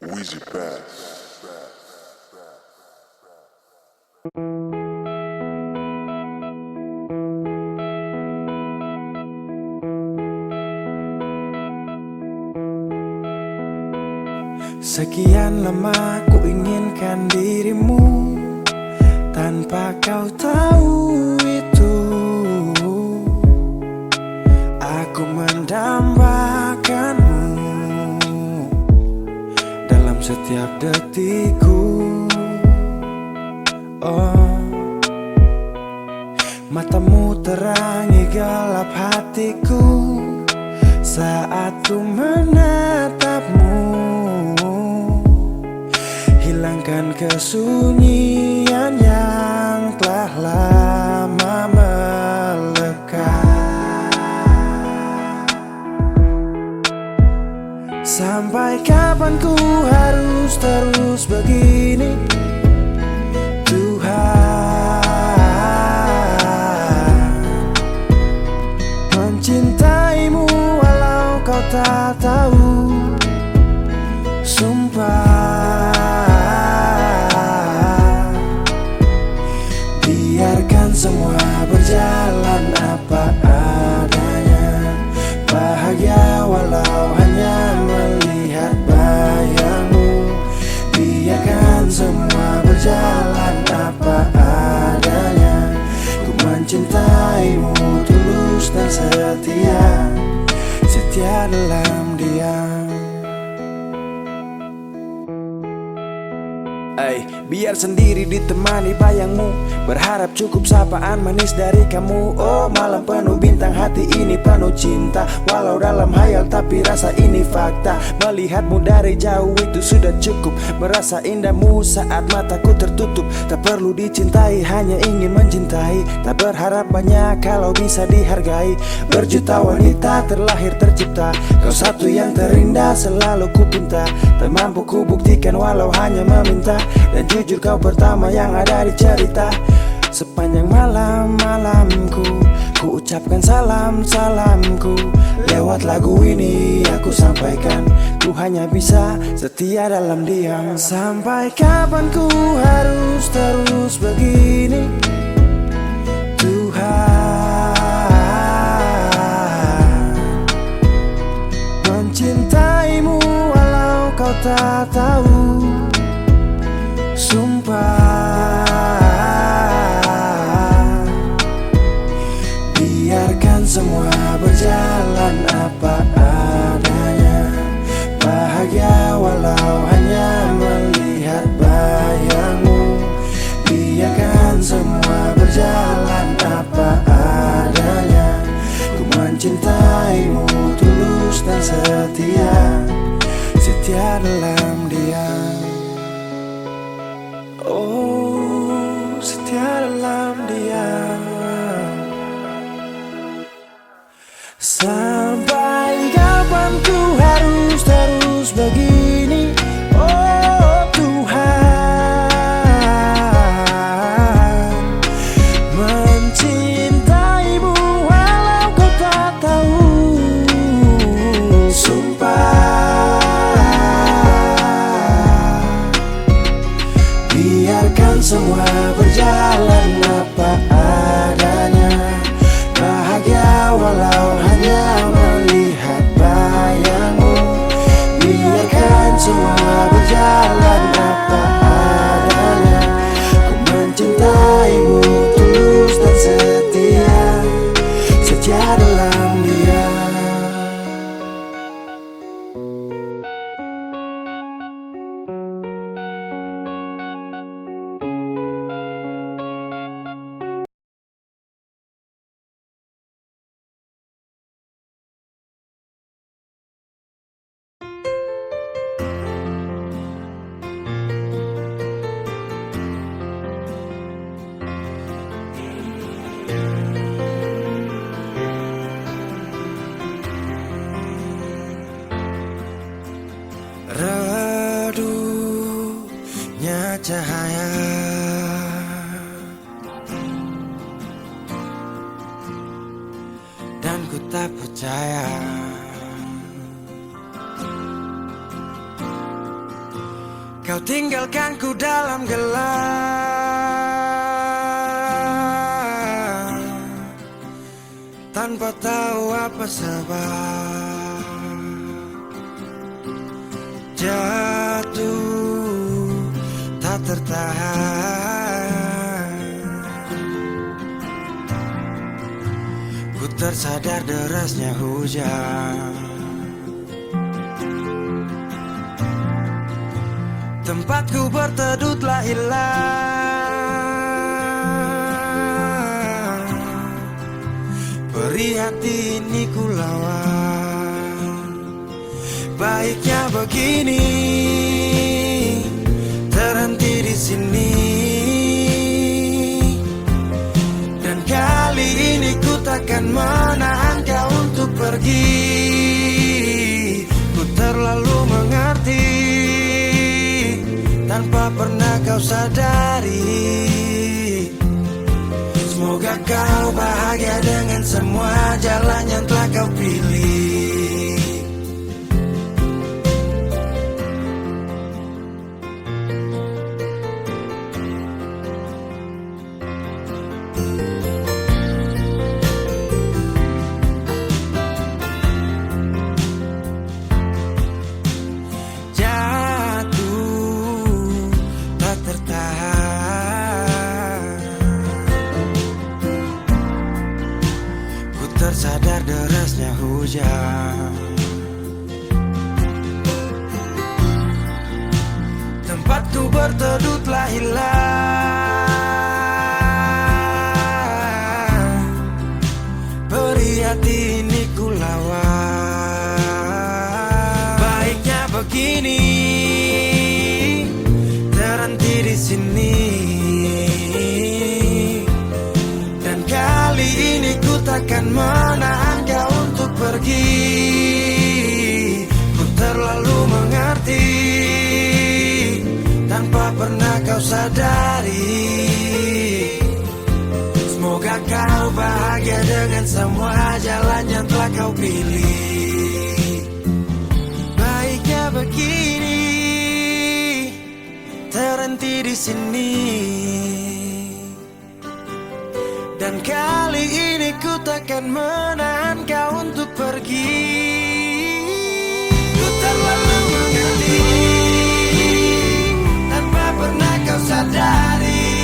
Wheezy Bass. Sekian lama ku inginkan dirimu tanpa kau tahu itu. Aku mendambakanmu dalam setiap detikku. Oh, matamu terangi gelap hatiku saat ku menatapmu. Hilangkan kesunyian yang telah lama melekat. Sampai kapan ku harus terus begini, Tuhan? Mencintaimu walau kau tak tahu. Sumpah, biarkan semua berjalan apa adanya. Bahagia walau hanya melihat bayangmu. Biarkan semua berjalan apa adanya. Ku mencintaimu tulus dan setia, setia dalam diam. Biar sendiri ditemani bayangmu, berharap cukup sapaan manis dari kamu. Oh, malam penuh bintang, hati ini penuh cinta. Walau dalam hayal tapi rasa ini fakta. Melihatmu dari jauh itu sudah cukup. Merasa indahmu saat mataku tertutup. Tak perlu dicintai, hanya ingin mencintai. Tak berharap banyak kalau bisa dihargai. Berjuta wanita terlahir tercipta, kau satu yang terindah selalu ku pinta. Tak mampu ku buktikan walau hanya meminta. Dan jujur kau pertama yang ada di cerita. Sepanjang malam-malamku ku ucapkan salam-salamku. Lewat lagu ini aku sampaikan, ku hanya bisa setia dalam diam. Sampai kapan ku harus terus begini, Tuhan? Mencintaimu walau kau tak tahu. Sumpah, biarkan semua berjalan apa adanya. Bahagia walau hanya melihat bayangmu. Biarkan semua berjalan apa adanya. Ku mencintaimu tulus dan setia, setia dalam diam. Oh, setia dalam diam. Sampai kapan ku harus terus begini, oh Tuhan? Mencintaimu walau kau tak tahu. Sumpah, biarkan semua berjalan apa adanya. Bahagia walau hanya melihat bayangmu. Biarkan semua berjalan apa adanya. Ku mencintaimu tulus dan setia, setia dalam diam. Redupnya cahaya dan ku tak percaya Kau tinggalkanku dalam gelap, tanpa tahu apa sebab. Jatuh tak tertahan, ku tersadar derasnya hujan. Tempatku berteduh telah hilang, perih hati ini ku lawan. Baiknya begini, terhenti di sini. Dan kali ini ku takkan menahan kau untuk pergi. Ku terlalu mengerti, tanpa pernah kau sadari. Semoga kau bahagia dengan semua jalan yang telah kau pilih. Tersadar derasnya hujan, tempatku berteduh telah hilang, perih hati ini ku lawan. Baiknya begini, terhenti di sini. Dan kali ini ku takkan menahan kau untuk pergi. Ku terlalu mengerti, tanpa pernah kau sadari. Semoga kau bahagia dengan semua jalan yang telah kau pilih. Baiknya begini, terhenti di sini. Dan kali ini ku takkan menahan kau untuk pergi. Ku terlalu mengerti, tanpa pernah kau sadari.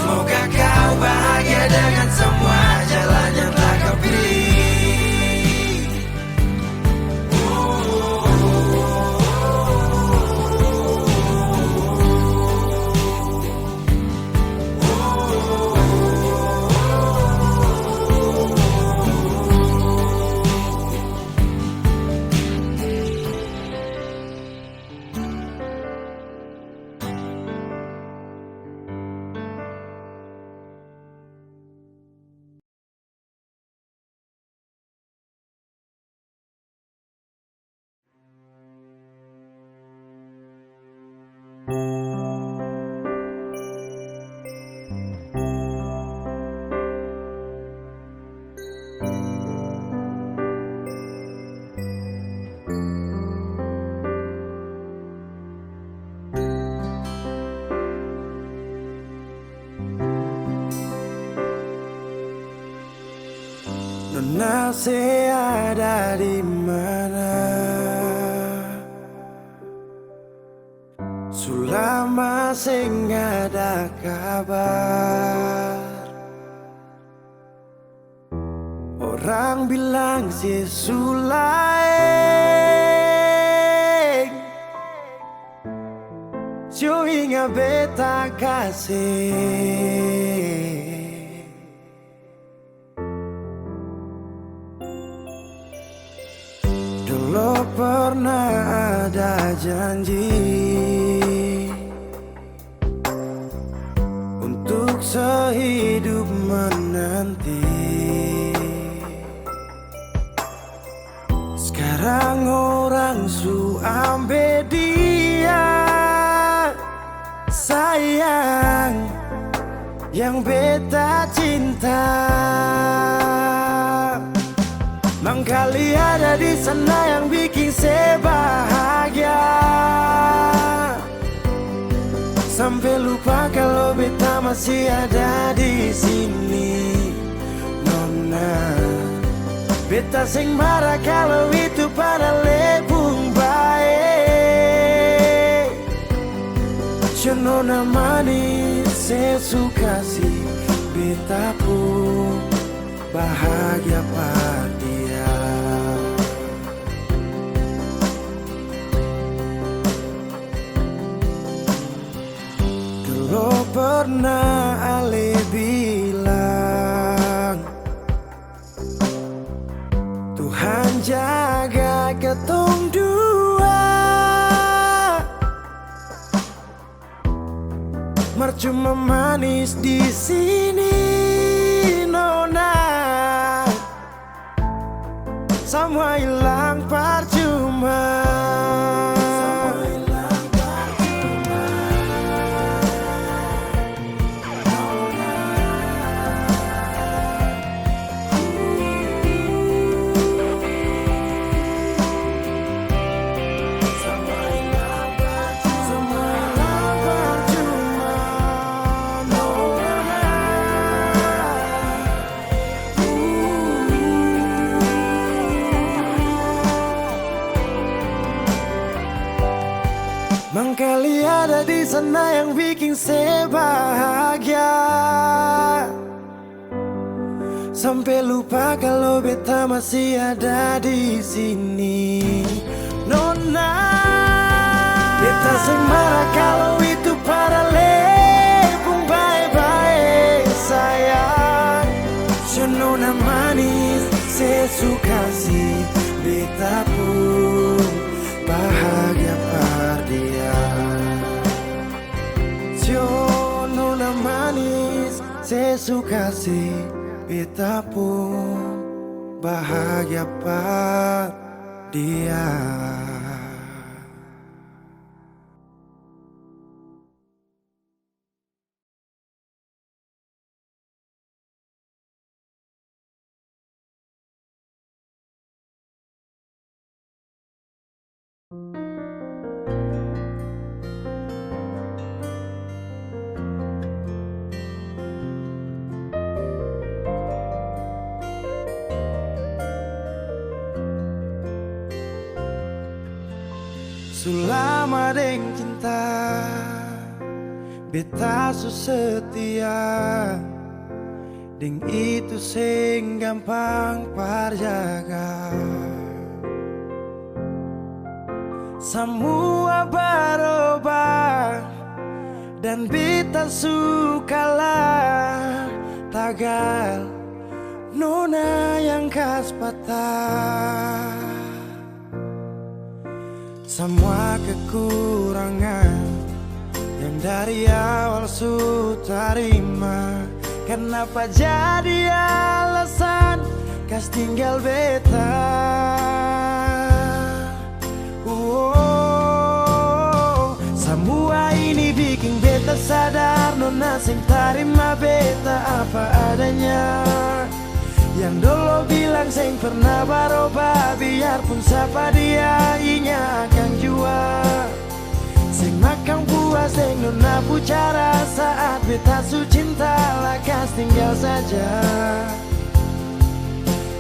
Semoga kau bahagia dengan semua jalan yang telah kau pilih. Nona ada di mana? Sulama sing ada kabar. Orang bilang si Sulaeng Cuinga beta kasih. Dulu pernah ada janji untuk sehidup menanti. Sekarang orang su ambil dia, sayang, yang beta cinta. Mangkali ada di sana yang bikin saya bahagia. masih ada di sini, nona. Beta sing marah kalau itu pada lebung baik. Nona manis, saya suka sih. Beta pun bahagia pada dia. Kalau pernah Ale bilang Tuhan jaga ketong dua, mercuma manis di sini, nona. Semua hilang percuma. Mangkali ada di sana yang bikin saya bahagia, sampai lupa kalau beta masih ada di sini, nona. Beta sing marah kalau itu pada lebung baik-baik sayang. Nona manis, saya suka sih. Beta pun bahagia pada dia. Nona manis, saya suka sih. Beta pun bahagia pada dia. Selama deng cinta, beta su setia. Deng itu sing gampang parjaga. Semua berubah dan beta sukalah tagal nona yang kas patah. Semua kekurangan yang dari awal su terima, kenapa jadi alasan kas tinggal beta? Semua ini bikin beta sadar nona sing terima beta apa adanya. Yang dulu bilang sing pernah berubah, biarpun siapa dia inya akan jua. Sing makan buah sing nona pucara, saat beta su cinta lakas tinggal saja.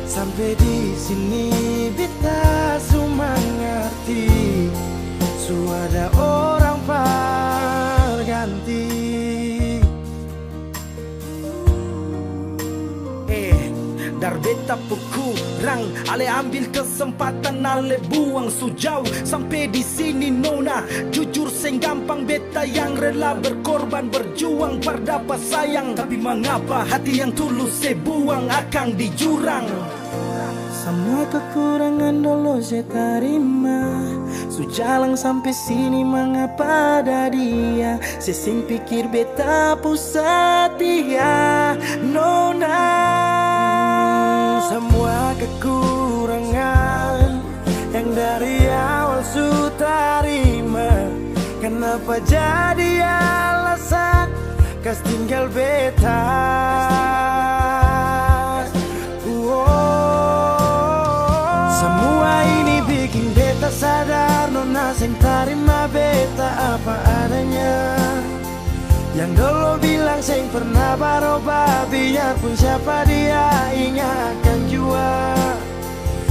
Sampai di sini beta su mengerti, su ada orang perganti. Dar beta kurang, ale ambil kesempatan, ale buang sujau. Sampai di sini nona, jujur sing gampang beta yang rela berkorban berjuang berdapat sayang. Tapi mengapa hati yang tulus saya buang akan di jurang? Semua kekurangan dulu saya terima, su jalan sampai sini mengapa ada dia? Saya sing pikir beta pusat dia, nona. Semua kekurangan yang dari awal su terima, kenapa jadi alasan kas tinggal beta? Semua ini bikin beta sadar nona sing terima beta apa adanya. Yang dulu bilang sing pernah baroba, biarpun siapa dia ingat akan jua.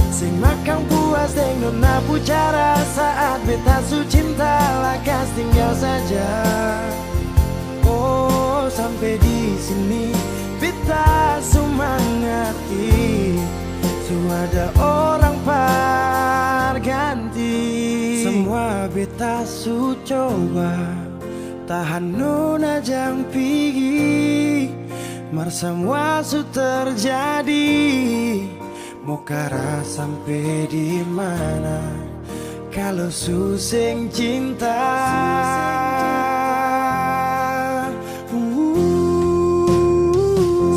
Sing makan puas deng nona pucara, saat beta su cinta lakas tinggal saja. Oh sampai di sini beta su mengerti, su ada orang ganti. Semua beta su coba, tahan nona jang pigi, mar semua su terjadi. Mau kara sampai di mana kalau suseng cinta.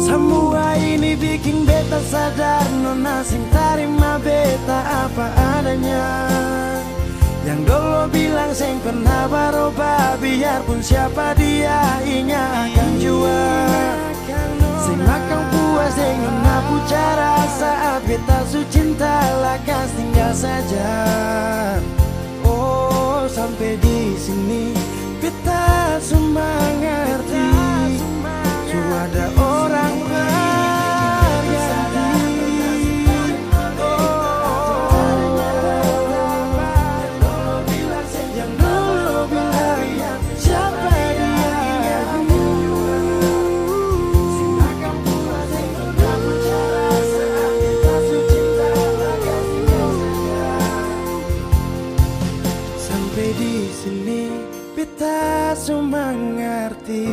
Semua ini bikin beta sadar, nona sing tarima beta apa adanya. Yang dulu bilang sing pernah baroba, biarpun siapa dia ingat akan jua. Sing makan puas dengan napu cara, saat beta su cinta lakas tinggal saja. Oh sampai di sini beta su mengerti, su ada orang su mengerti,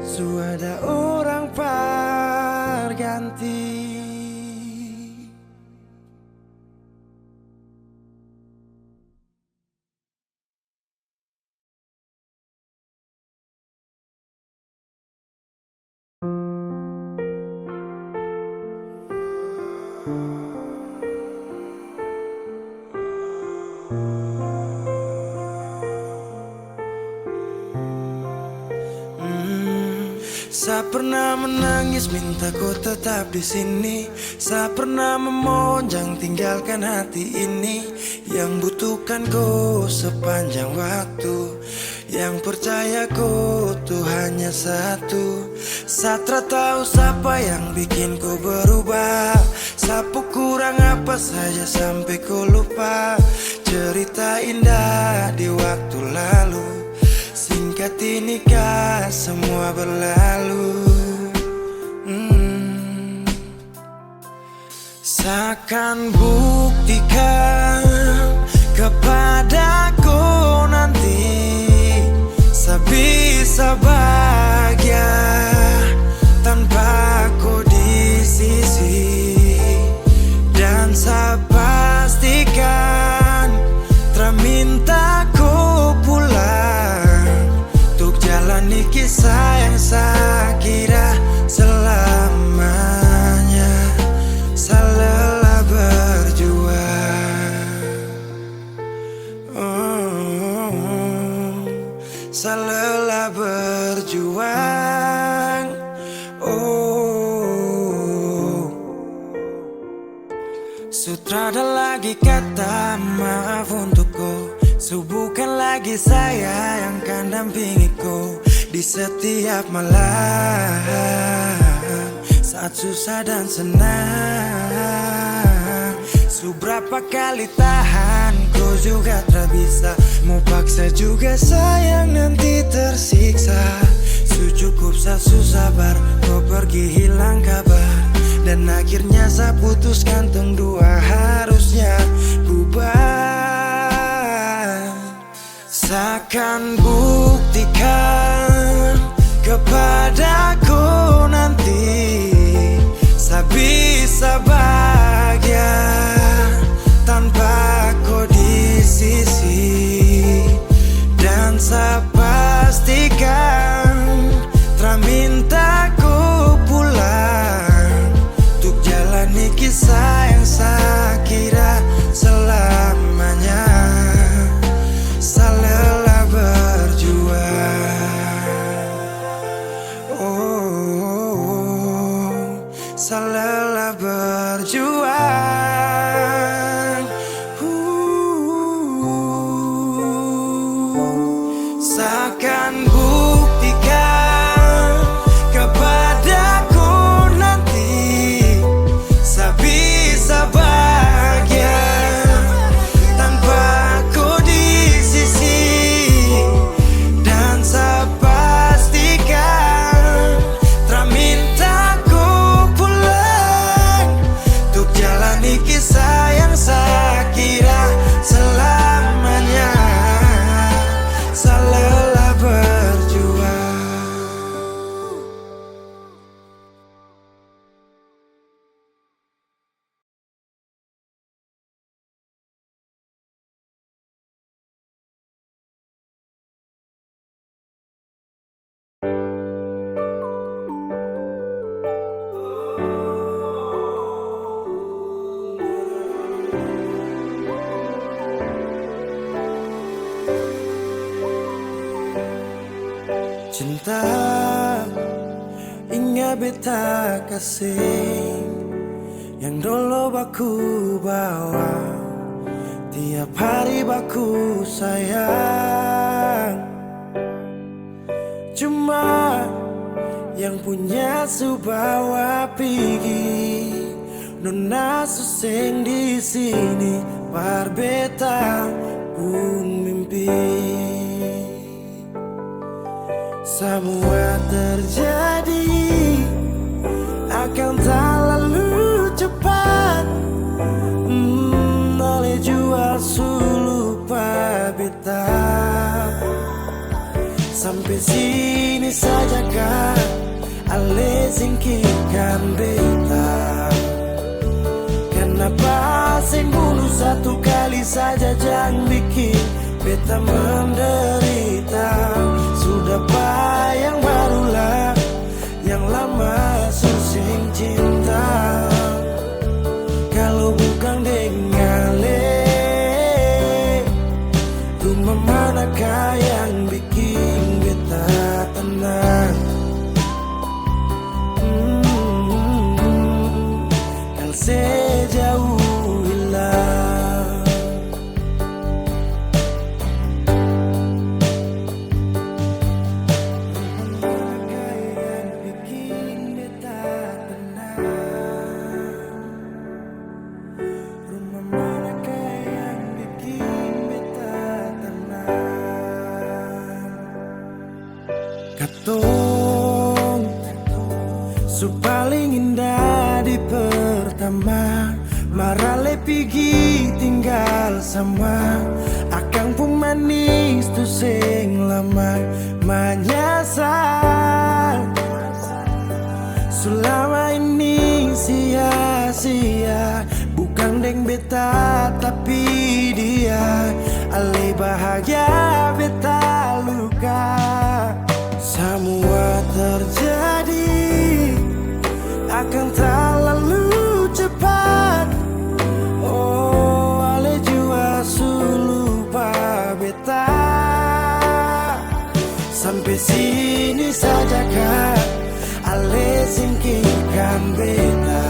su ada orang ganti. Saya pernah menangis minta kau tetap di sini. Saya pernah memonjang tinggalkan hati ini, yang butuhkan kau sepanjang waktu, yang percaya kau tuh hanya satu. Saya tak tahu siapa yang bikin kau berubah, sapu kurang apa saja sampai kau lupa cerita indah di waktu lalu. Singkat ini kah semua berlalu. Seakan buktikan kepadaku nanti, saya bisa bahagia tanpa kau di sisi. Dan saya pastikan terminta kau pulang untuk jalani kisah yang saya kira selamanya. Saya lelah berjuang, saya lelah berjuang. Sutrada lagi kata maaf untukku, bukan lagi saya yang akan dampingi kau di setiap malam, saat susah dan senang. Seberapa kali tahan kau juga tak bisa, mau paksa juga sayang nanti tersiksa. Cukup saya sabar, kau pergi hilang kabar, dan akhirnya saya putuskan tong dua harusnya bubar. Seakan buktikan kepadaku nanti, saya bisa bahagia tanpa kau di sisi. Dan saya pastikan minta ku pulang untuk jalani kisah yang saya kira selamanya. Saya lelah berjuang, saya lelah berjuang. Cinta ingat beta kasih yang dulu baku bawa, tiap hari baku sayang. Cuma yang punya subawa pergi, nona suseng di sini barbeta pun mimpi. Semua terjadi akan tak lalu cepat, oleh jual sulu beta. Sampai sini saja kan ale singkirkan beta. Kenapa sing bunuh satu kali saja jangan bikin beta menderita. Sudah yang barulah yang lama susing cinta. Kalau bukan dengan rumah manakah yang bikin beta tenang? Kalau sejauh hilang, rumah manakah yang bikin beta tenang? Rumah manakah yang bikin beta tenang? Katong su paling indah di pertama, marale pigi tinggal sama. Akang pun manis tu sing lama menyasar. Selama ini sia-sia, bukan deng beta tapi dia. Ale bahagia beta luka. Semua terjadi akan tak lalu cepat. Oh, ale jua sulu beta. Sampai sini saja kan ale singkirkan beta.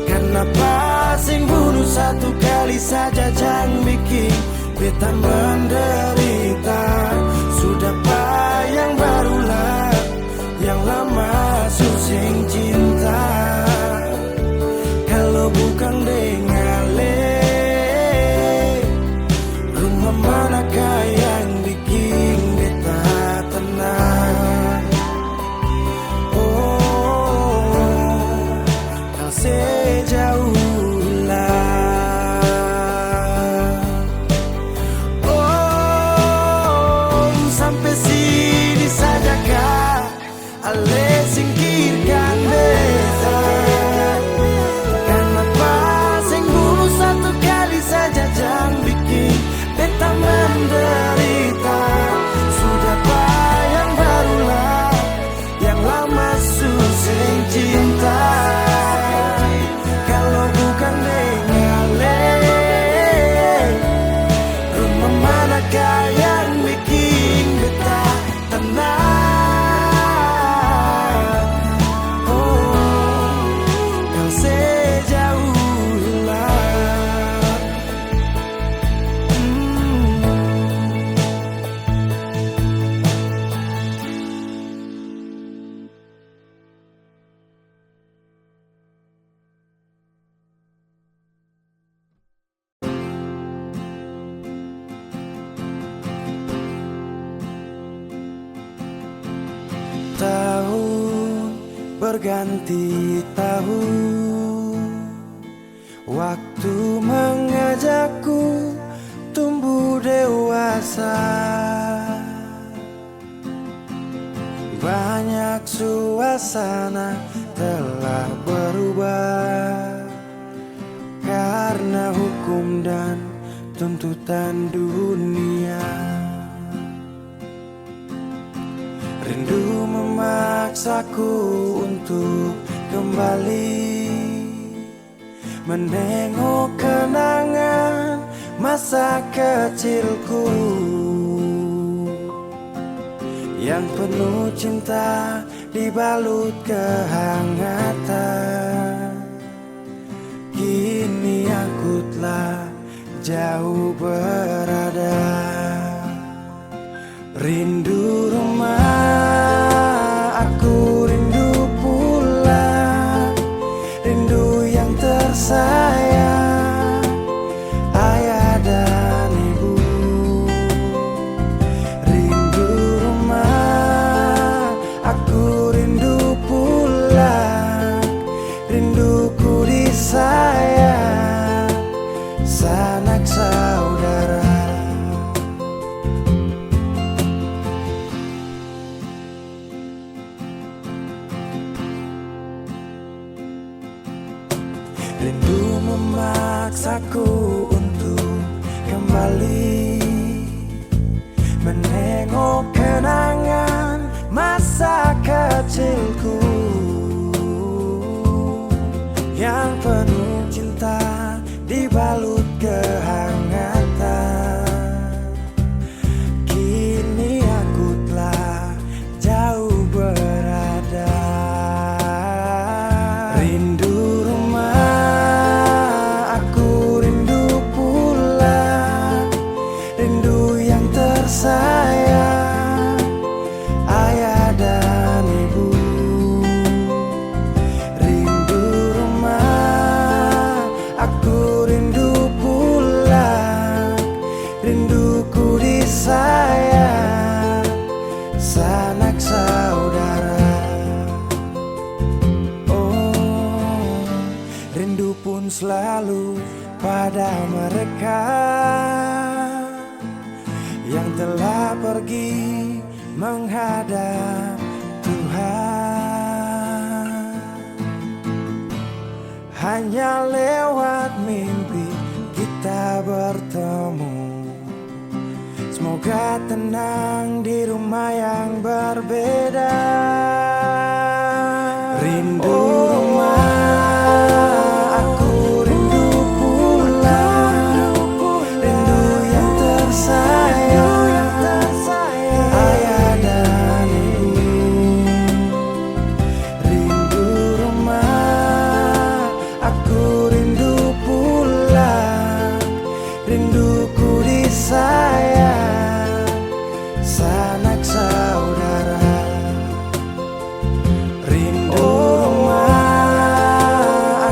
Kenapa sing bunuh satu kali saja jangan bikin beta menderita. Sudah yang barulah yang lama susing cinta. Kalau bukan dengan rumah manakah yang bikin beta tenang? Oh, kalau sejauh hilang. Oh, sampai sini saja kah ale singkirkan beta. Kenapa sing bunuh satu kali saja jangan bikin beta menderita. Sudah yang barulah yang lama susing cinta. Kalau bukan dengan rumah manakah yang bikin beta tenang? Oh, kau sejauh hilang. Tahun berganti tahun, waktu mengajakku tumbuh dewasa. Banyak suasana telah berubah karena hukum dan tuntutan dunia. Rindu memaksaku untuk kembali menengok kenangan masa kecilku. yang penuh cinta dibalut kehangatan. Kini aku telah jauh berada, rindu rumah, aku rindu pulang, rindu yang tersayang, ayah dan ibu. Rindu rumah, aku rindu pulang, rinduku disayang, sanak saudara. Rindu memaksaku untuk kembali menengok kenangan masa kecilku yang penuh cinta dibalut kehangatan. Kini aku telah jauh berada, rindu rumah, aku rindu pulang, rindu yang tersayang, ayah dan ibu. Rindu rumah, aku rindu pulang, rinduku disayang, sanak saudara. Oh, rindu pun selalu pada mereka yang telah pergi menghadap Tuhan. Hanya lewat mimpi kita bertemu. Semoga tenang di rumah yang berbeda. Rindu rumah, aku rindu pulang, rindu yang tersayang, ayah dan ibu. Rindu rumah, aku rindu pulang, rinduku disayang, sanak saudara. Rindu rumah,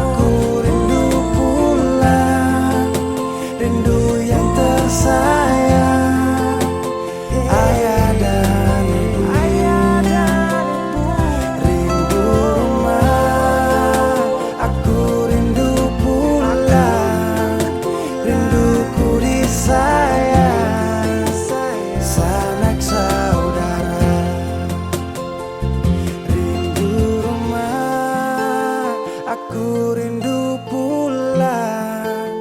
aku rindu pulang, rindu yang tersayang, ayah dan ibu. Rindu rumah, aku rindu pulang, rinduku disayang, sanak saudara. Rindu rumah, aku rindu pulang,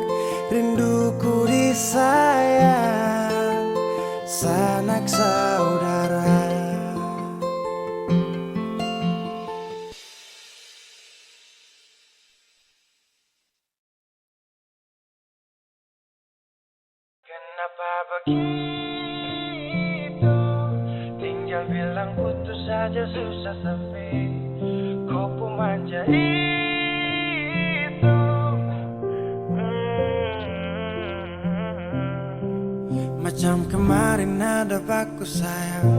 rinduku disayang, sanak saudara. Kenapa begitu? Tinggal bilang putus saja susah sampai kau pun manja itu. Macam kemarin ada aku sayang,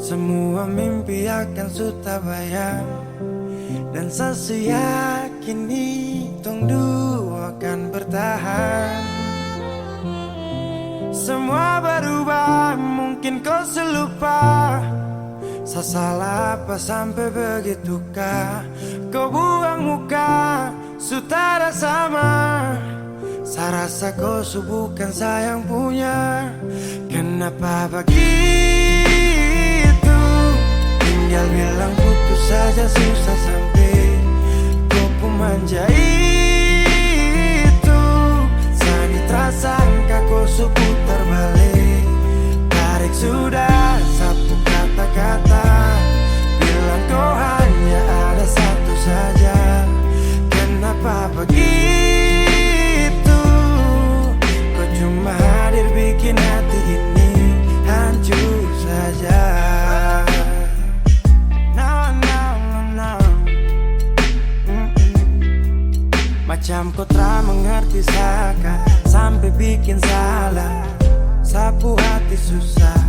semua mimpi akan sudah bayang, dan saya yakin tong dua akan bertahan. Semua berubah, mungkin kau selupa. Saya salah apa sampai begitukah? Kau buang muka, sutara sama. Saya rasa kau bukan saya yang punya. Kenapa begitu? Tinggal bilang putus saja susah sampai kau pun manja itu. Sani tersangka kau putar balik, tarik sudah sapu kata-kata, bilang kau hanya ada satu saja. Kenapa begitu? Kau cuma hadir bikin hati ini hancur saja. bikin salah, sapu hati susah.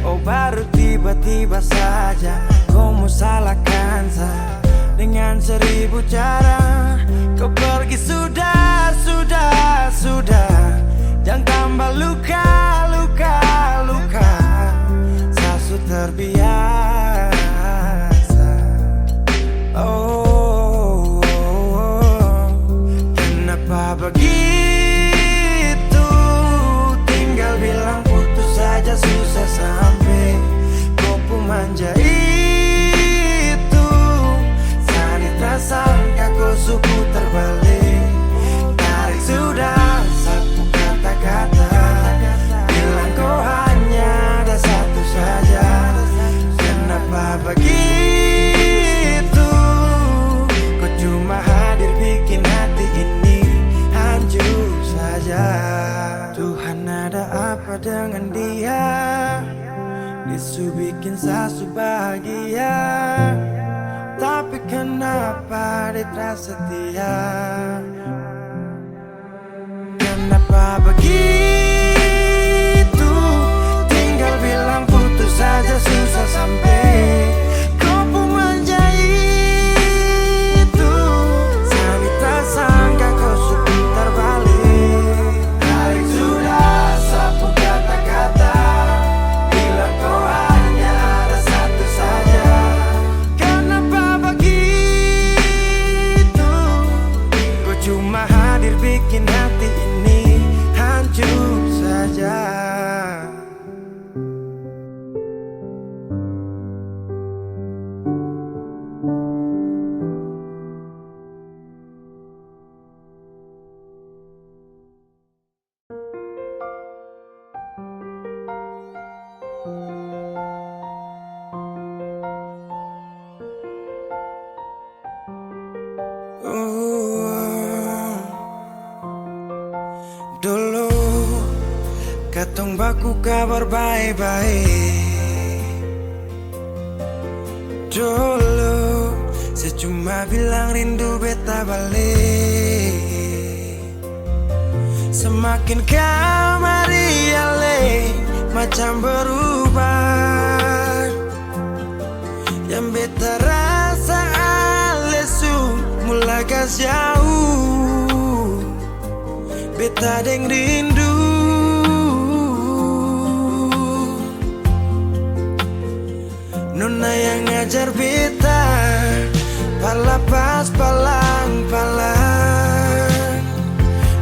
Oh baru tiba-tiba saja kau mau salahkan saya dengan 1000 cara. Kau pergi sudah, sudah, sudah. Jangan tambah luka, luka, luka. Saya sudah terbiasa. Oh, kenapa begitu? Tinggal bilang putus saja susah sampai kau pun manja itu. Sani tak sangka kau suku terbalik. Tarik sudah satu kata-kata, bilang kau hanya ada satu saja. Kenapa begitu? Kau cuma hadir bikin hati ini hancur saja. Tuhan ada apa dengan dia? Disu bikin sasu bahagia, tapi kenapa dia tak setia? Kenapa begitu? Tinggal bilang putus saja susah sampai kau pun manja itu. Sani tak sangka kau suka terbalik. Tarik sudah sapu kata-kata, bilang kau hanya ada satu saja. Kenapa begitu? Kau cuma hadir bikin hati ini hancur saja. Dulu katong baku kabar baik-baik. Dulu saya cuma bilang rindu beta balik. Semakin kamari ale macam berubah. Yang beta rasa alesu mulai gas jauh. Beta deng rindu. Nona yang ngajar beta palapas palang-palang.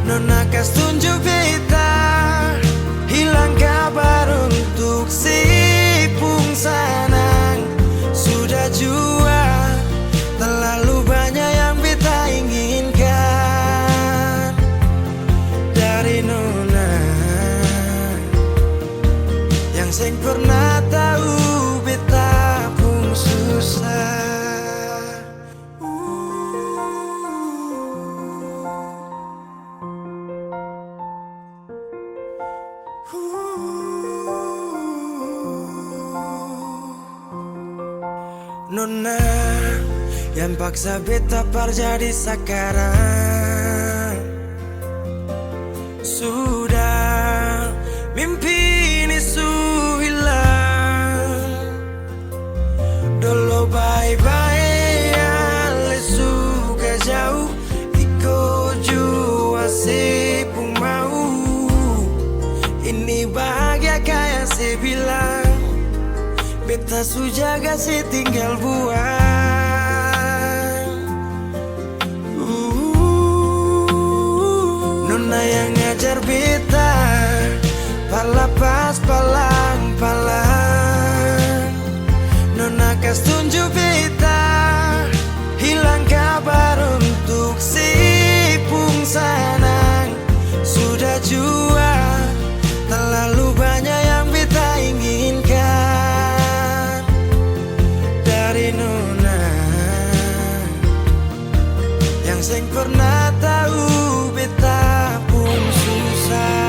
Nona kas tunjuk beta hilang kabar untuk si pungsanang. Sudah jua terlalu banyak yang beta inginkan dari Nona yang seng pernah tahu beta pun susah. Nona yang paksa beta par jadi sekarang. Sudah mimpi ini su hilang. Dulu bye-bye ale suka jauh. Iko jua si pun mau. Ini bahagia kayak si bilang. Beta su jaga si tinggal buang. Nona yang ngajar beta palapas palang-palang. Nona kas tunjuk beta hilang kabar untuk si pungsanang. Sudah jua terlalu banyak yang beta inginkan dari Nona yang seng pernah tahu beta pun susah.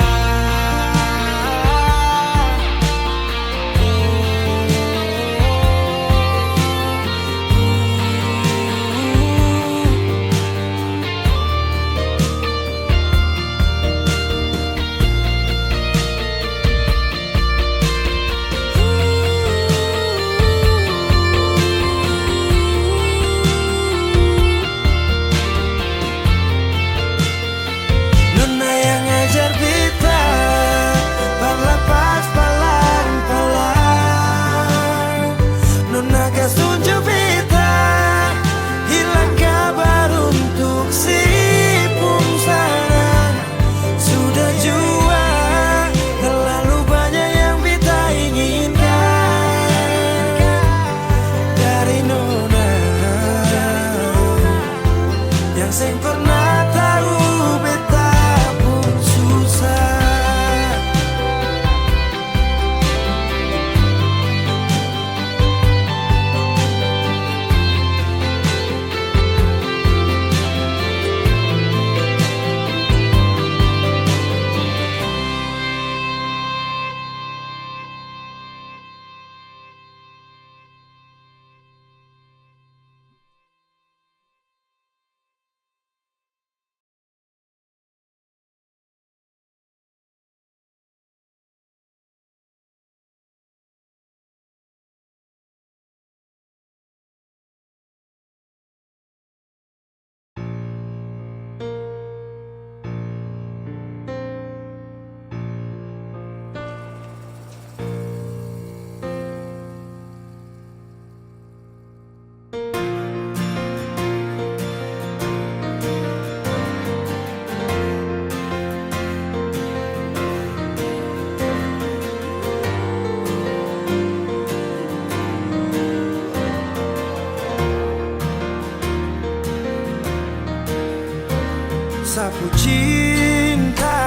sapu cinta,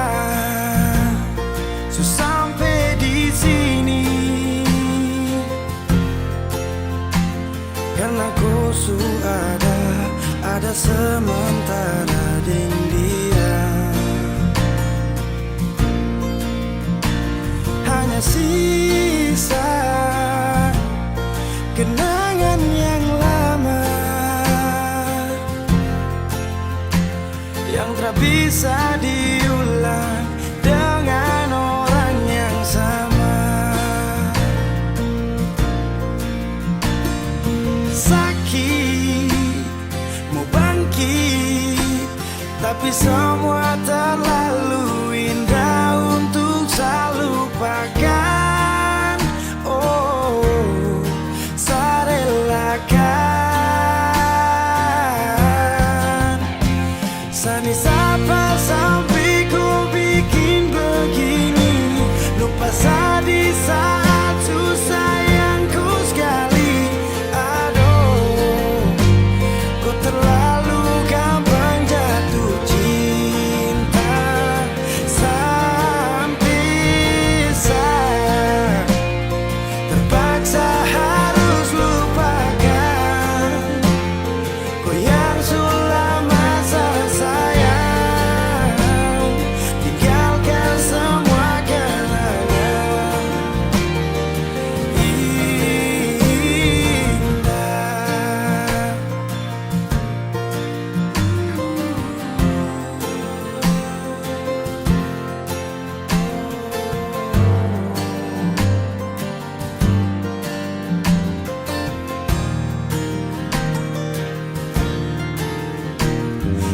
so sampai di sini karena kau su ada sementara dengan dia. Hanya sisa kenangan yang lama yang tak bisa diulang dengan orang yang sama. Sakit mau bangkit, tapi semua terlalu indah untuk saya lupakan. Oh, saya relakan. Sani sapa sampai ku bikin begini, lupa saya di saat susah yang ku sekali. Aduh, kau terlalu gampang jatuh cinta sampai saya terpaksa harus lupakan kau yang sudah masa sayang, tinggalkan semua kenangan indah.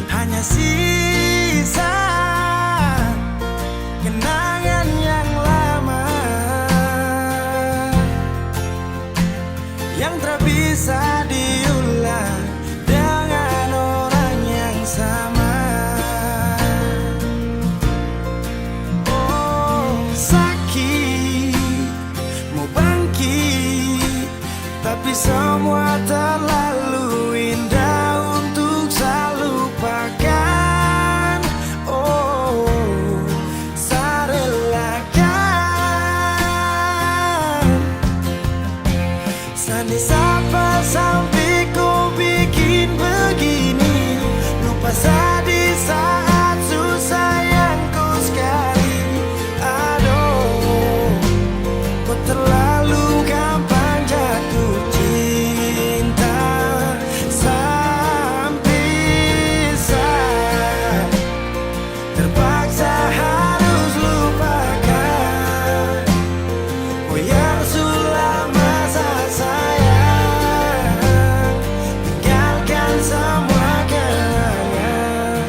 Hanya sisa kenangan yang lama yang tak bisa diulang dengan orang yang sama. Oh, sakit mau bangkit, tapi semua terlalu indah untuk saya lupakan. Oh, saya relakan. Sani sapa sampai ku bikin begini, lupa saya di saat susah yang ku sekali. Aduh, kau terlalu gampang jatuh cinta sampai saya terpaksa harus lupakan kau yang sudah masa sayang, tinggalkan semua kenangan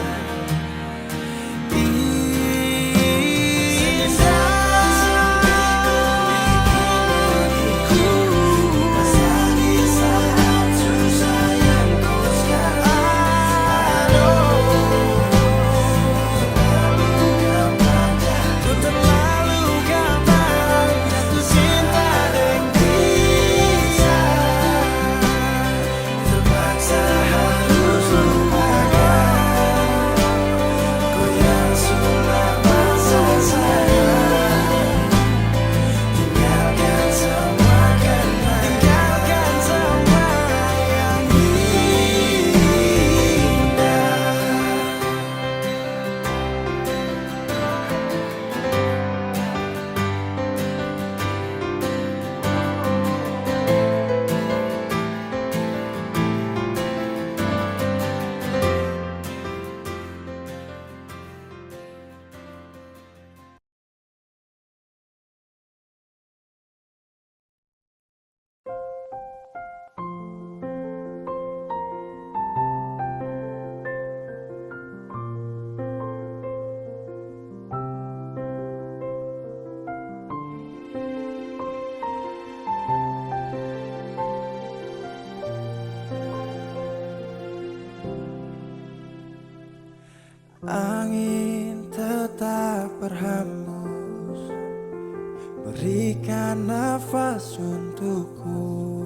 Angin tetap berhembus, berikan nafas untukku.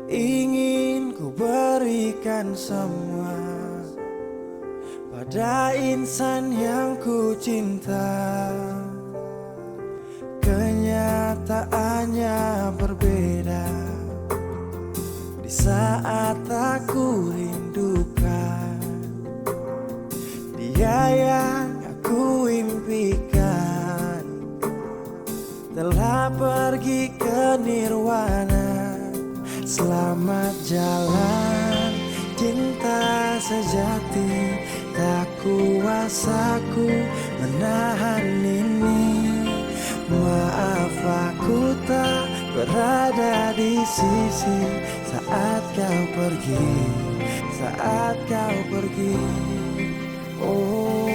Ingin ku berikan semua, pada insan yang ku cinta. Kenyataannya berbeda. Di saat aku rindukan dia yang aku impikan, telah pergi ke nirwana. Selamat jalan cinta sejati, tak kuasaku menahan ini. Maaf aku tak berada di sisi saat kau pergi, saat kau pergi. Oh.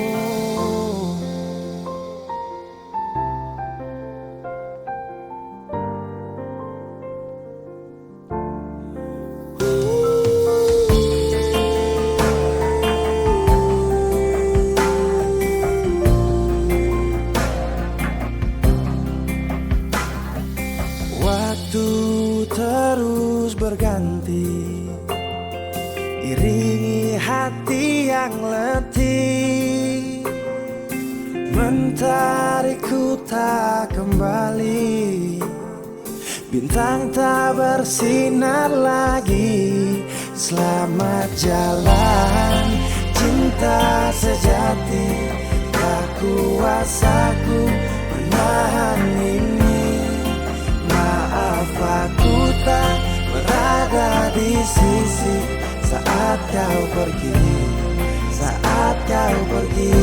Waktu terus berganti, iringi hati yang letih, mentariku tak kembali, bintang tak bersinar lagi. Selamat jalan cinta sejati, tak kuasaku menahan ini. Maaf aku tak berada di sisi saat kau pergi, saat kau pergi.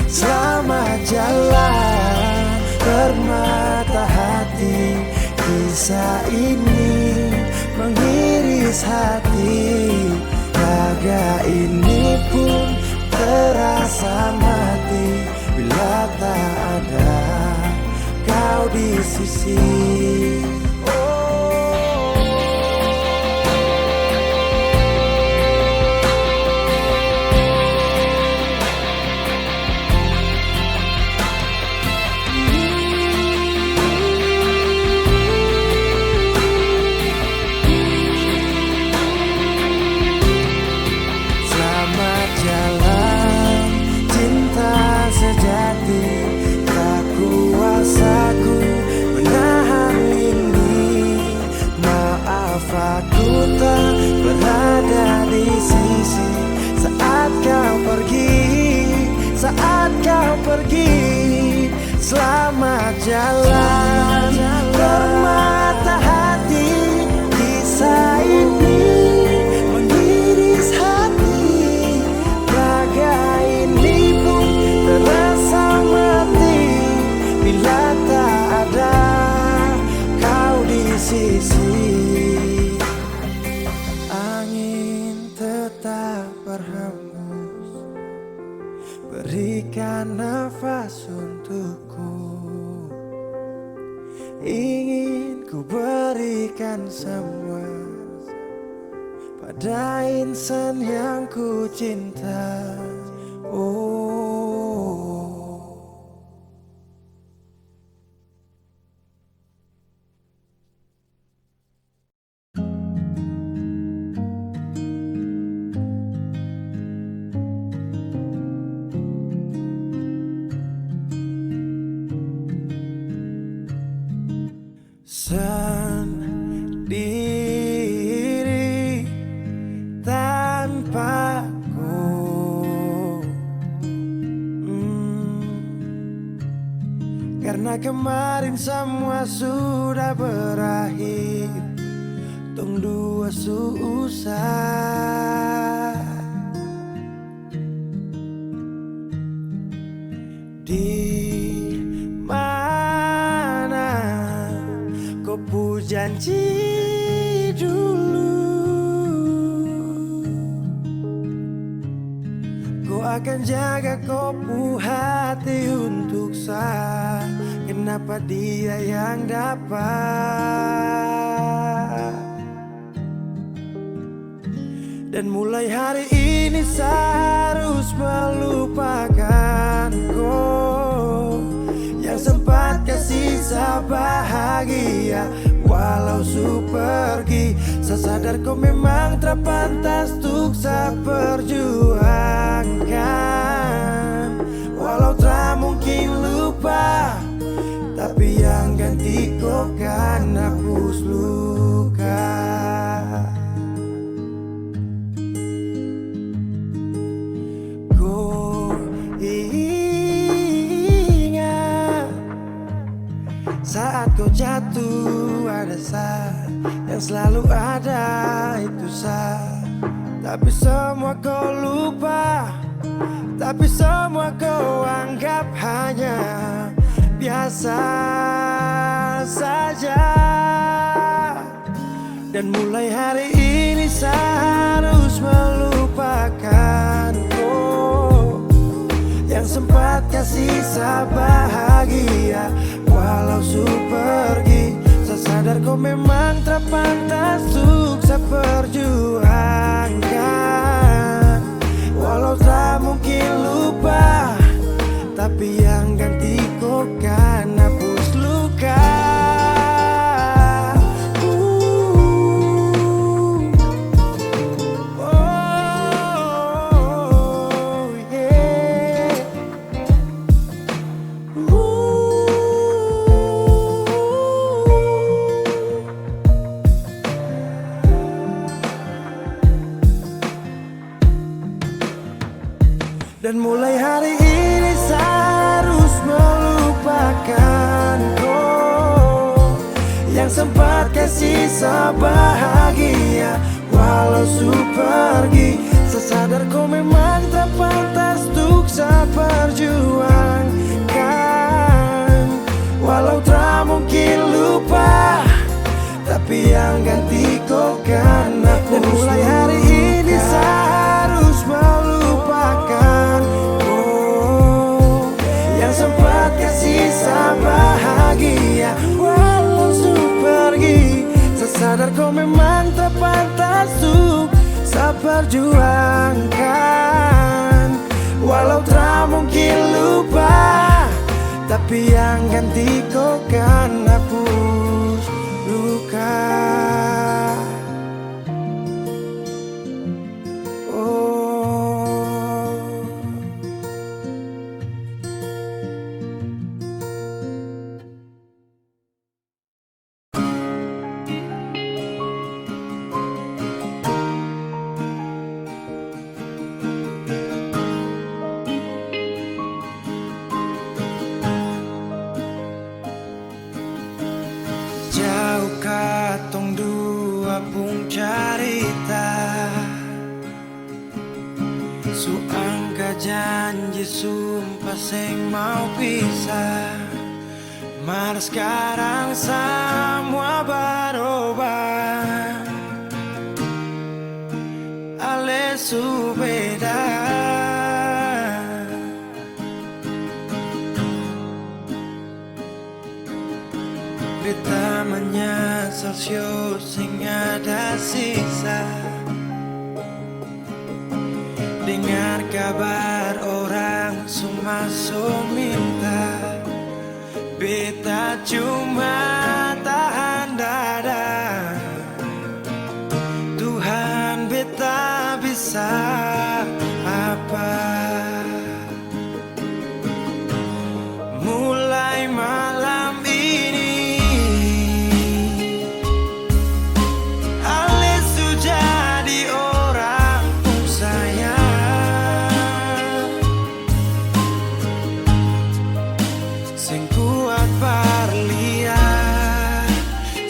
Selamat jalan permata hati, kisah ini mengiris hati. Raga ini pun terasa mati bila tak ada kau di sisi. Selamat jalan cinta sejati, tak kuasaku menahan ini. Maaf aku tak berada di sisi saat kau pergi, saat kau pergi. Selamat jalan permata hati, kisah ini mengiris hati. Raga ini pun terasa mati bila tak ada kau di sisi. Angin tetap berhembus, berikan nafas untukku. Ingin ku berikan semua pada insan yang ku cinta. Oh. Sendiri tanpaku, karena kemarin semua sudah berakhir. Tong dua susah di mana kau pu janji dulu, kau akan jaga kau pu hati untuk saya. Kenapa dia yang dapat? Dan mulai hari ini saya harus melupakan kau yang sempat kasih saya bahagia. Walau walau su pergi. Sa sadar kau memang terpantas untuk sa perjuangkan. Walau tak mungkin lupa, tapi yang ganti kau kan hapus luka. Kau ingat saat kau jatuh, ada saat yang selalu ada, itu saat. Tapi semua kau lupa, tapi semua kau anggap hanya biasa saja. Dan mulai hari ini saya harus melupakan kau yang sempat kasih saya bahagia. Walau su pergi, saya sadar kau memang terpantas untuk saya perjuangkan. Walau tak mungkin lupa, tapi yang ganti kau kan hapus luka. Dan mulai hari ini saya harus melupakan kau yang sempat kasih saya bahagia. Walau su pergi, saya sadar kau memang terpantas untuk saya perjuangkan. Walau tak mungkin lupa, tapi yang ganti kau kan aku. Dan mulai hari ini saya harus melupakan kau yang sempat kasih saya bahagia. Walau su pergi, saya sadar kau memang terpantas untuk saya perjuangkan. Walau tak mungkin lupa, tapi yang ganti kau kan hapus luka. Jauh katong dua pung carita, su angka janji sumpah seng mau pisah. Mar sekarang semua berubah, ale su beda. Beta menyesal sio sing ada sisa. Dengar kabar orang semua minta, beta cuma tahan dada. Tuhan beta bisa apa? Mulai malam ini Ale su jadi orang pun sayang, sing kuat berlian,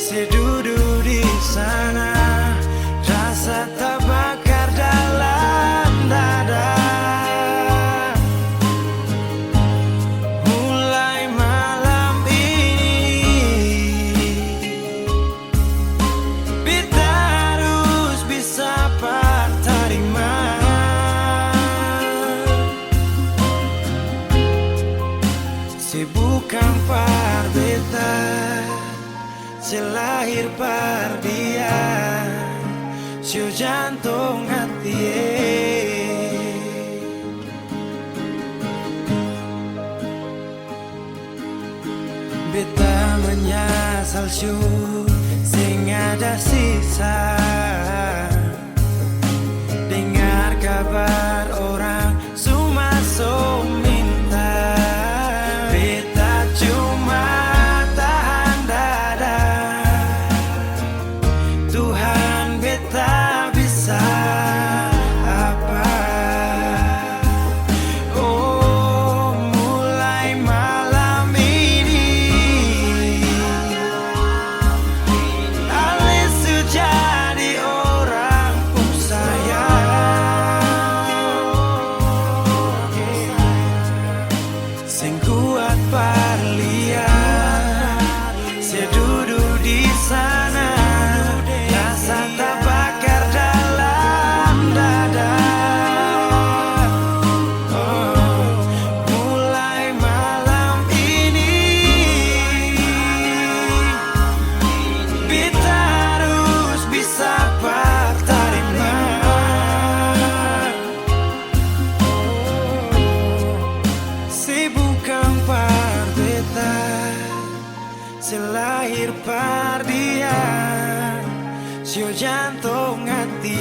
sedudu di sana, rasa terbakar dalam dada. Mulai malam ini beta harus bisa terima. Se bukan par beta, se lahir par dia, se jantung hati. Beta menyesal syu sing ada sisa. Dengar kabar orang cuma so minta, beta cuma tahan dada. Tuhan beta bisa apa? Oh, mulai malam ini Alis jadi orang sing kuat parlian, saya duduk di sana, rasa terbakar dalam dada. Oh, mulai malam ini kita harus bisa terima. Bukan par beta, selahir par dia, sio jantung hati.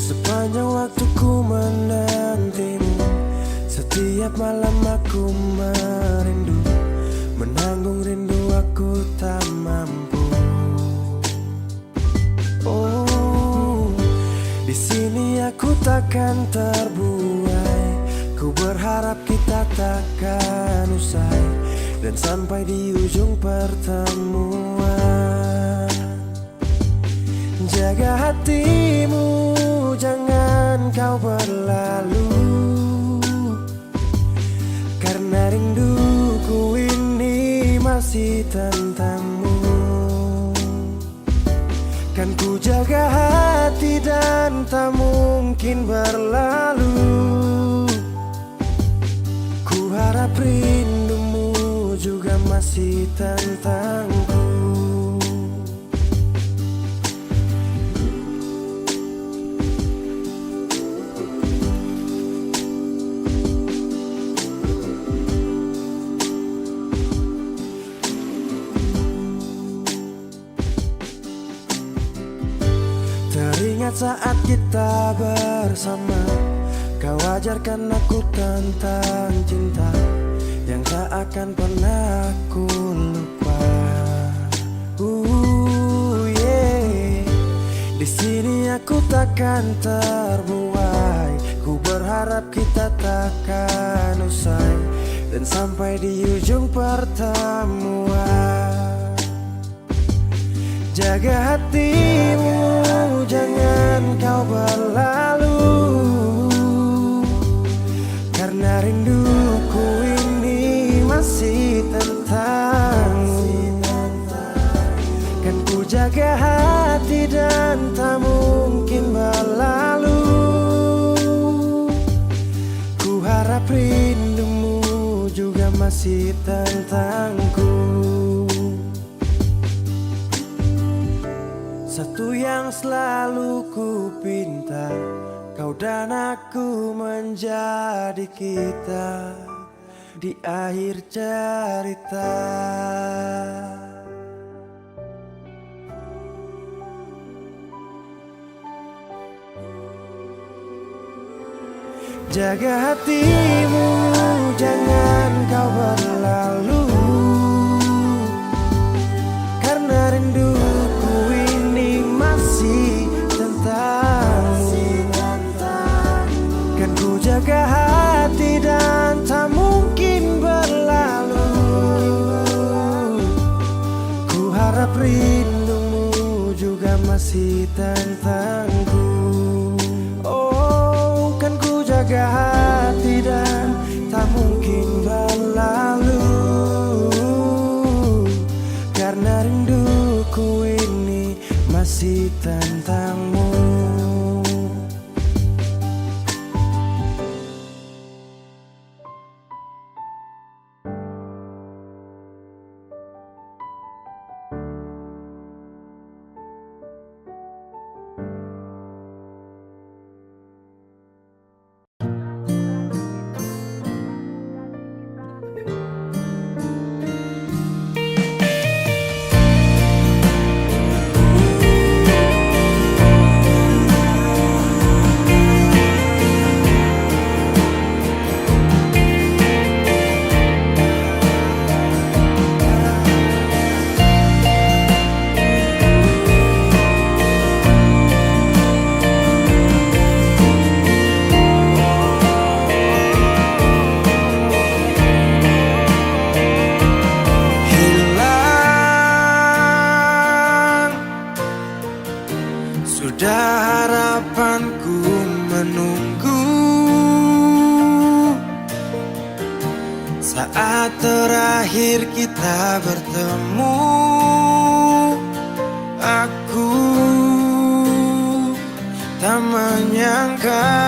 Sepanjang waktu ku menantimu, setiap malam aku merindu, menanggung rindu aku tak mampu. Oh, di sini aku takkan terbuai, ku berharap kita takkan usai, dan sampai di ujung pertemuan. Jaga hatimu, jangan kau berlalu, karena rinduku ini masih tentangmu. Kan ku jaga hati dan tak mungkin berlalu. Ku harap rindumu juga masih tentangku. Teringat saat kita bersama, kau ajarkan aku tentang cinta yang tak akan pernah aku lupa. Yeah. Di sini aku takkan terbuai, ku berharap kita takkan usai, dan sampai di ujung pertemuan. Jaga hatimu, jangan kau berlalu, karena rinduku ini masih tentangmu. Kan ku jaga hati dan tak mungkin berlalu. Ku harap rindumu juga masih tentangku. Satu yang selalu ku pinta, kau dan aku menjadi kita di akhir cerita. Jaga hatimu, jangan kau berlalu, karena rindu Saat terakhir kita bertemu, aku tak menyangka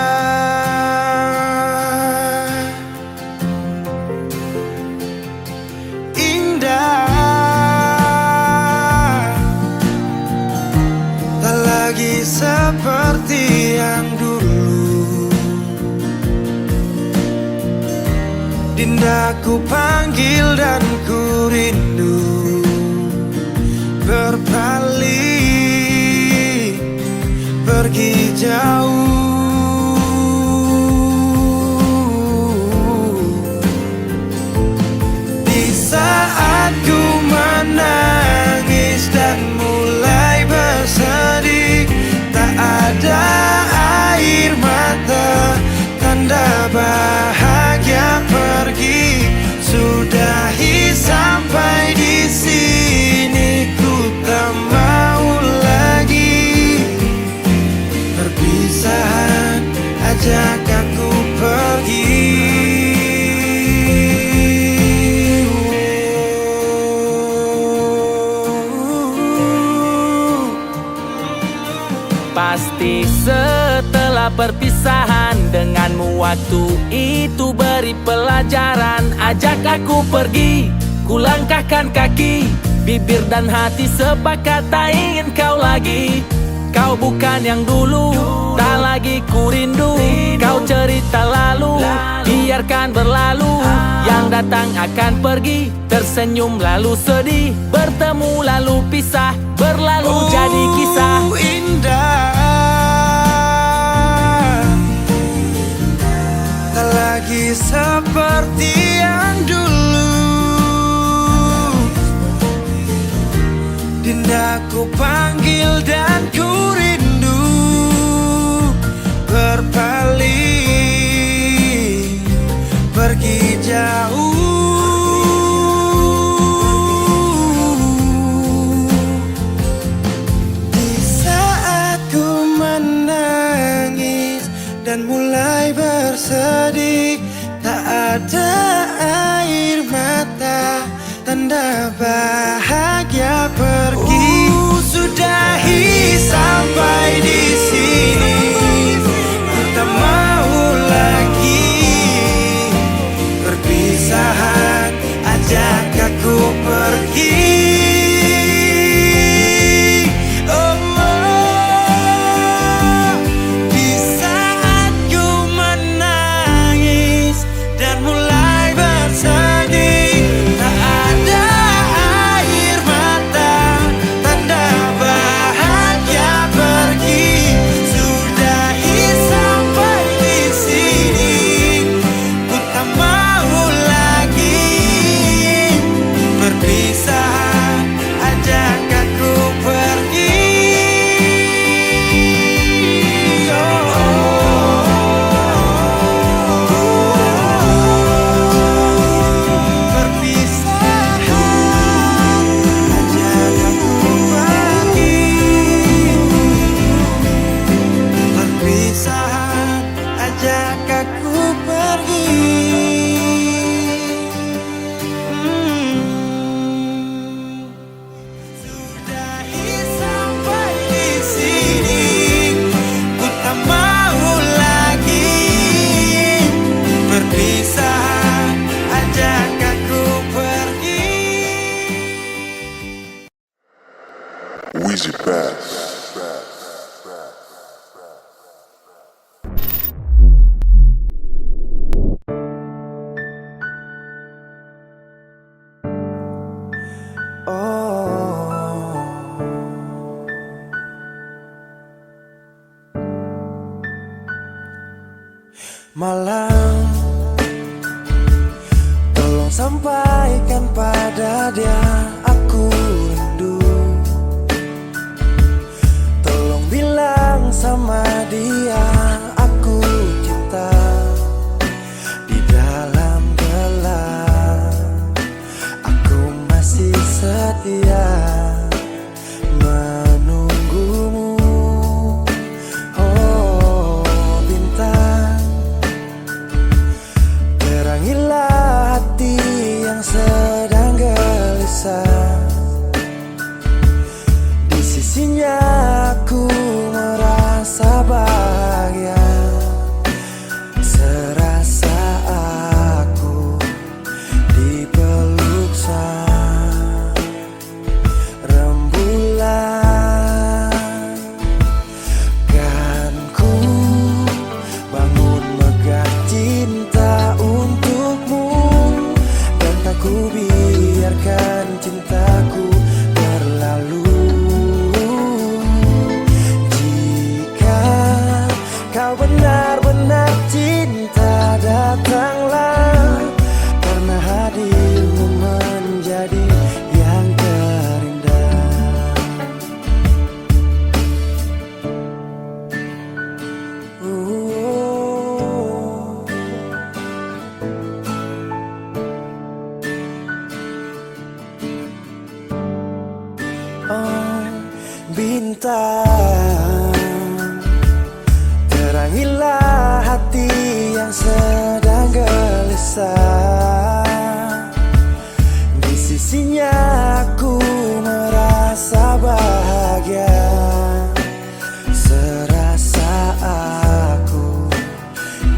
indah tak lagi seperti yang dulu. Dinda ku panggil dan ku rindu, berpaling pergi jauh. Di saat ku menangis dan mulai bersedih, tak ada air mata, tanda bahagia pergi. Sudahi sampai di sini, ku tak mau lagi. Perpisahan ajak aku pergi. Pasti setelah perpisahan denganmu, waktu itu beri pelajaran. Ajak aku pergi, ku langkahkan kaki, bibir dan hati sepakat tak ingin kau lagi. Kau bukan yang dulu, tak lagi ku rindu. Kau cerita lalu, biarkan berlalu. Yang datang akan pergi, tersenyum lalu sedih, bertemu lalu pisah, berlalu jadi kisah. Indah tak lagi seperti yang dulu. Dinda ku panggil dan ku rindu, berpaling pergi jauh. Di saat ku menangis dan mulai bersedih, tak ada air mata, tanda bahagia pergi. Sudahi sampai di sini, ku tak mau lagi. Perpisahan ajak aku pergi. Di saat ku menangis dan mulai bersedih, tak ada air mata, tanda bahagia pergi. Sudahi sampai di sini, ku tak mau lagi. Perpisahan ajak aku pergi. Perpisahan ajak aku pergi. Perpisahan ajak aku pergi. Sudahi sampai di sini, ku tak mau lagi. Perpisahan ajak aku pergi. Wheezy Bass. Malam, tolong sampaikan pada dia aku rindu. Tolong bilang sama dia aku cinta. Di dalam gelap aku masih setia menunggumu. Oh bintang, terangilah hati ku biarkan cintaku berlalu. Jika kau benar-benar cinta, datanglah, karena hadirmu menjadi yang terindah. Oh, bintang, terangilah hati yang sedang gelisah. Di sisinya aku merasa bahagia, serasa aku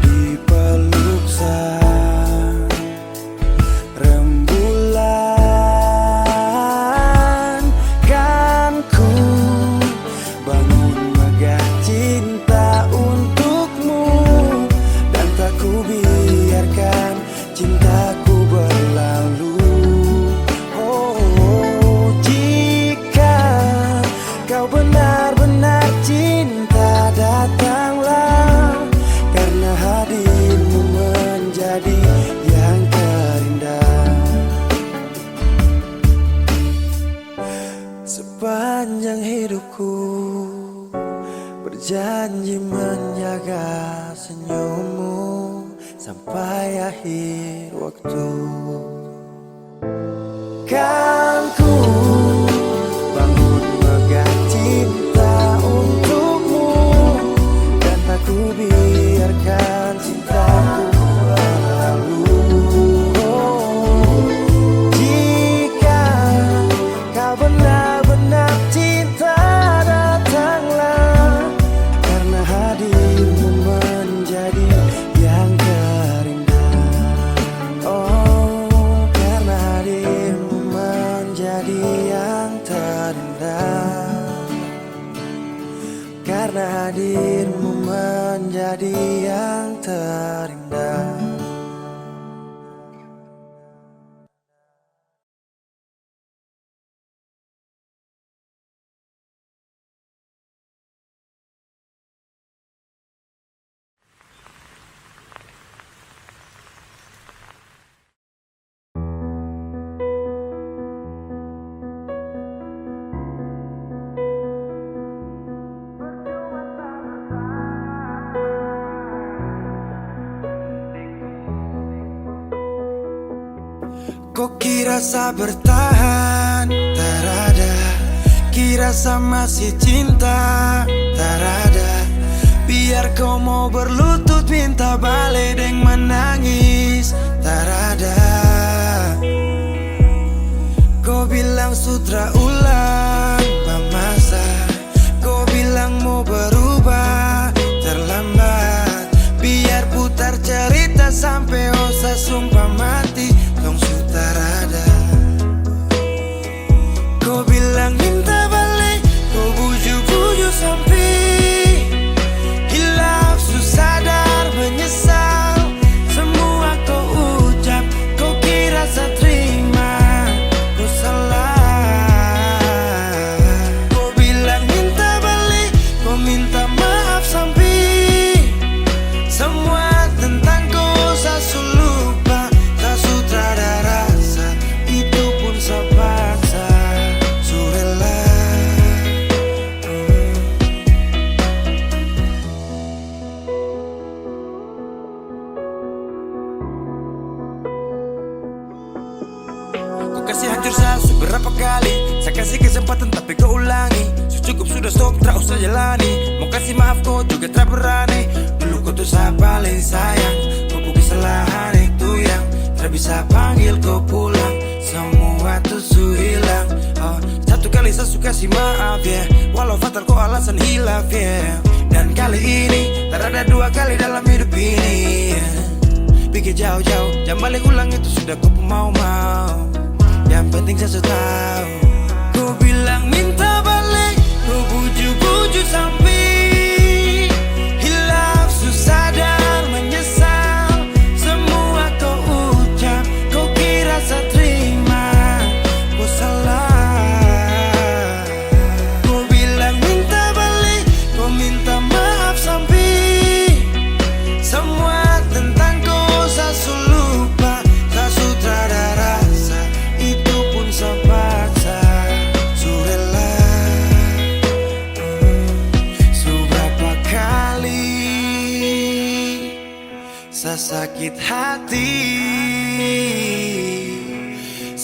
dipeluk sang rembulan. Kan ku bangun megah cinta untukmu, dan tak ku biarkan cintaku berlalu. Oh, jika kau benar-benar cinta, datanglah, karena hadirmu menjadi yang terindah. Sepanjang hidupku berjanji menjaga senyummu sampai akhir waktu. Kan ku bangun megah cinta untukmu, dan tak ku biarkan cintaku berlalu. Jika kau benar-benar cinta, datanglah, karena hadirmu menjadi yang terindah. Oh, karena hadirmu menjadi yang terindah. Karena hadirmu menjadi yang terindah. Kok kira sa bertahan, tak ada. Kira sa masih cinta, tak ada. Biar kau mau berlutut minta balik deng menangis, tak ada. Kau bilang sutra ulang masa, kau bilang mau berubah, terlambat. Biar putar cerita sampai osa sumpah mati, dong sutarada. Kau bilang minta balik, kau buju-buju sampai hilaf, susah sadar menyesal. Semua kau ucap, kau kira saya terima, kau salah. Kau bilang minta balik, kau minta maaf sampai semua tentang kau saya lupa. Tak sutradara rasa, itu pun saya paksa. Surela Kau kasih hancur saya seberapa kali. Saya kasih kesempatan tapi kau ulangi. Cukup sudah stop, tak usah jalani. Mau kasih maaf kau juga tak berani. Dulu kau tuh saya paling sayang. Kau bukan kesalahan itu yang tak bisa panggil kau pulang. Semua tuh su hilang. Satu kali saya suka kasih maaf ya, walau fatal kau alasan hilaf ya. Dan kali ini tak ada dua kali dalam hidup ini ya. Pikir jauh-jauh, jangan balik ulang itu sudah kau mau-mau. Yang penting saya tahu. Kau bilang minta balik, kau buju-buju sampai hilaf, susah dan menyesal. Semua kau ucap, kau kira saya terima.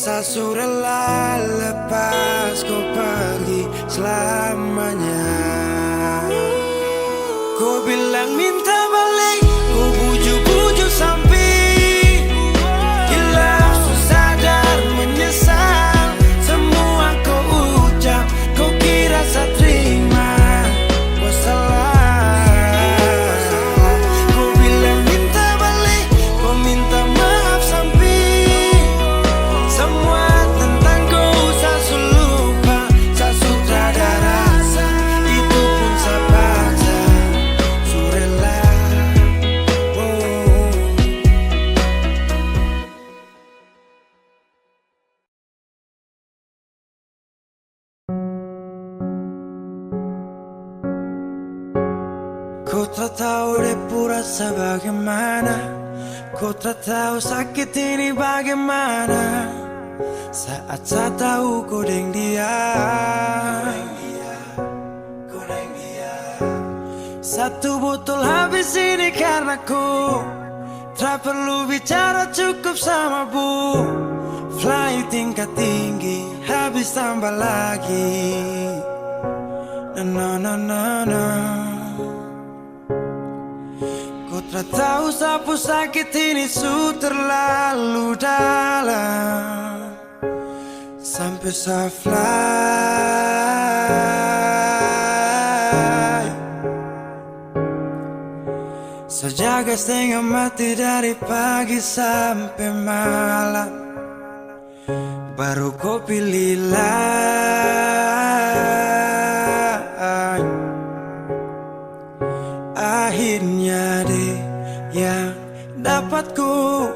Sasu rela lepas kau pergi selamanya. Kau bilang minta balik, kau bujuk-bujuk sampai hilang sadar menyesal. Semua kau ucap, kau kira saya terima. Kau salah. Kau bilang minta balik, kau minta maaf sampai semua tentang kau saya lupa. Saya sudah ada rasa, itu pun saya paksa. Surela, oh. Kau tak tahu depu rasa bagaimana. Kau tak tahu sakit ini bagaimana. Saat saya tahu kau deng dia. Satu botol habis ini karena ku tak perlu bicara, cukup sama bu. Fly tingkat tinggi, habis tambah lagi. No, no, no, no. Kau tak tahu sapu sakit ini su terlalu dalam. Sampai saya fly. Sejaga setengah mati dari pagi sampai malam. Baru kau pilih lain. Akhirnya deh yang dapat ku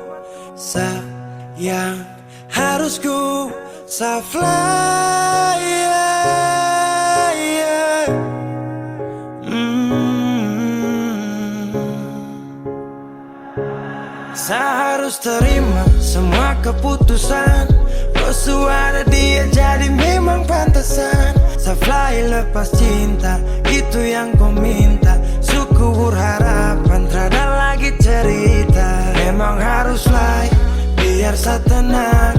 sayang, harus ku sa fly, yeah, yeah. Saya harus terima semua keputusan. Kau ada dia jadi memang pantasan. Saya fly lepas cinta, itu yang kau minta. Syukur harapan, terada lagi cerita. Memang harus fly, biar saya tenang.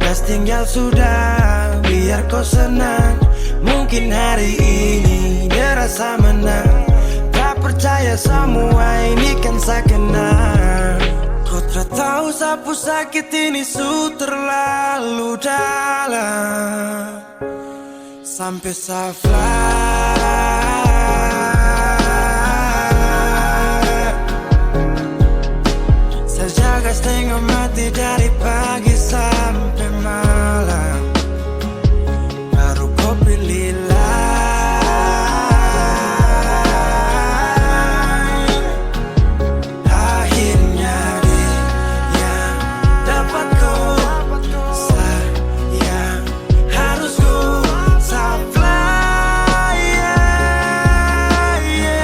Gas tinggal sudah, biar kau senang. Mungkin hari ini dia rasa menang. Tak percaya semua ini kan saya kenal. Kau tak tahu sapu sakit ini su terlalu dalam. Sampai saya fly. Saya jaga setengah mati dari pagi sampai malam. Baru kau pilih lain. Akhirnya dia yang dapat kau sayang, harus kau sa fly, yeah, yeah.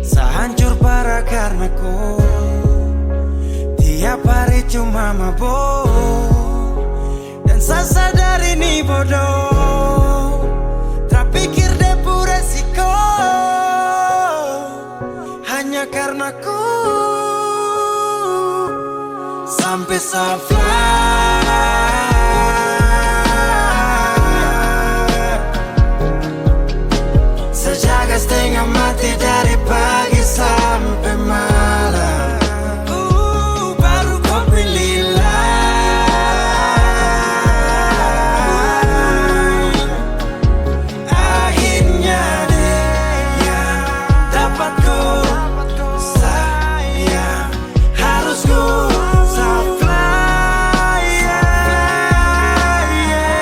Saya hancur parah karena kau. Tiap hari cuma mabuk, dan saya sadar ini bodoh. Tak pikir depu resiko hanya karena ku. Sampai saya fly. Sejaga setengah mati dari pagi sampai malam. Baru kau pilih lain. Akhirnya dia yang dapat kau sayang, harus kau sa fly, yeah, yeah.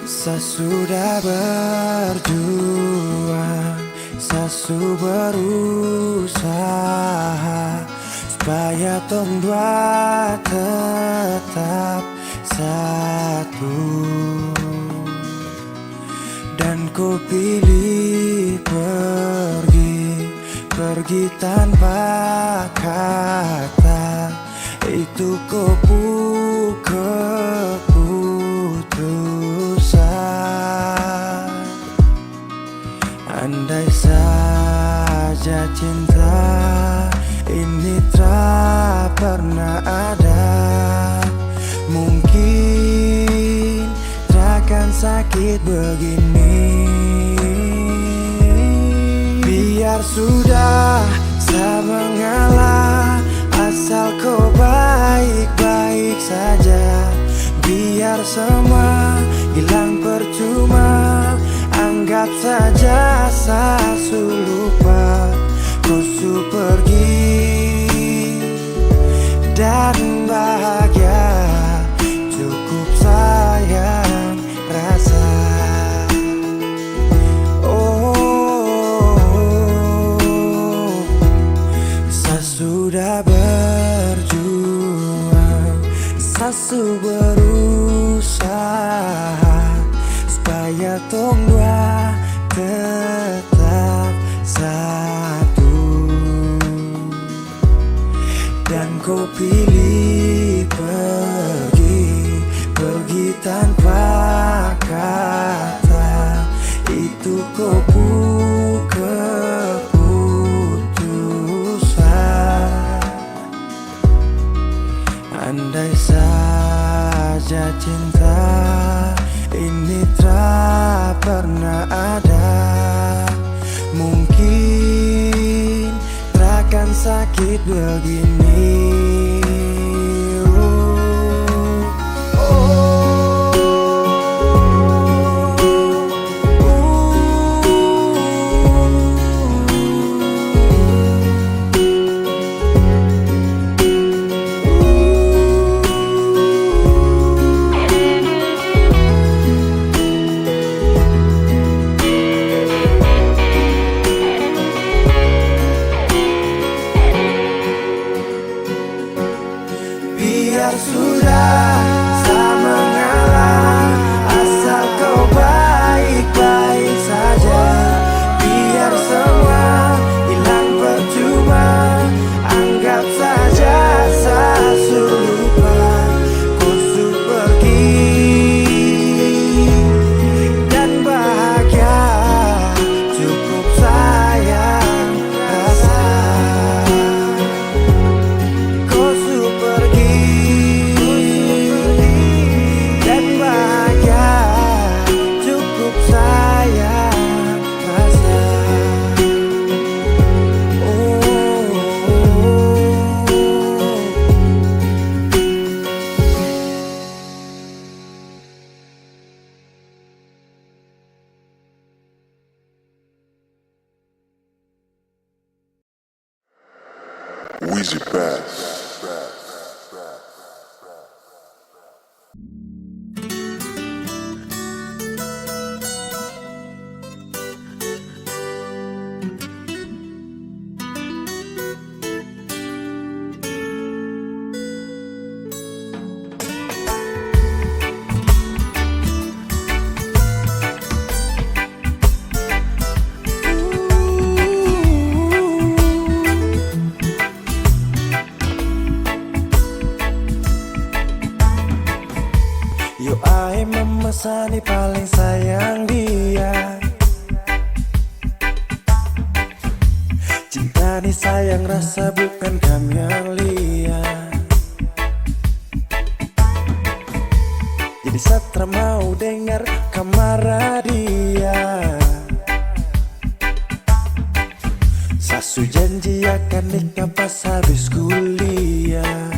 Sesudah berjuang, sesu berusaha supaya tong dua tetap satu. Dan ku pilih pergi tanpa kata. Itu keputusan. Andai saja cinta ini tak pernah ada, mungkin takkan sakit begini. Biar sudah saya mengalah, asal kau baik-baik saja. Biar semua hilang percuma, anggap saja saya lupa. Kau su pergi dan bahagia, cukup sayang rasa. Sesudah berjuang, sesu berusaha supaya tong dua tetap satu. Dan kau pilih pergi tanpa kata. Itu keputusan. Andai saja cinta ini tak pernah ada, mungkin takkan sakit begini. Biar sudah saya mengalah, asal kau baik-baik saja. Biar semua hilang percuma, anggap saja saya lupa. Kau su pergi dan bahagia, cukup sayang rasa. Kau su pergi dan bahagia, cukup sayang rasa. Weezy Bass. Yo ai memesani paling sayang dia. Cinta ni sayang rasa bukan kamelia. Jadi Satra mau dengar kamar dia. Sasu janji akan nikah pas habis kuliah.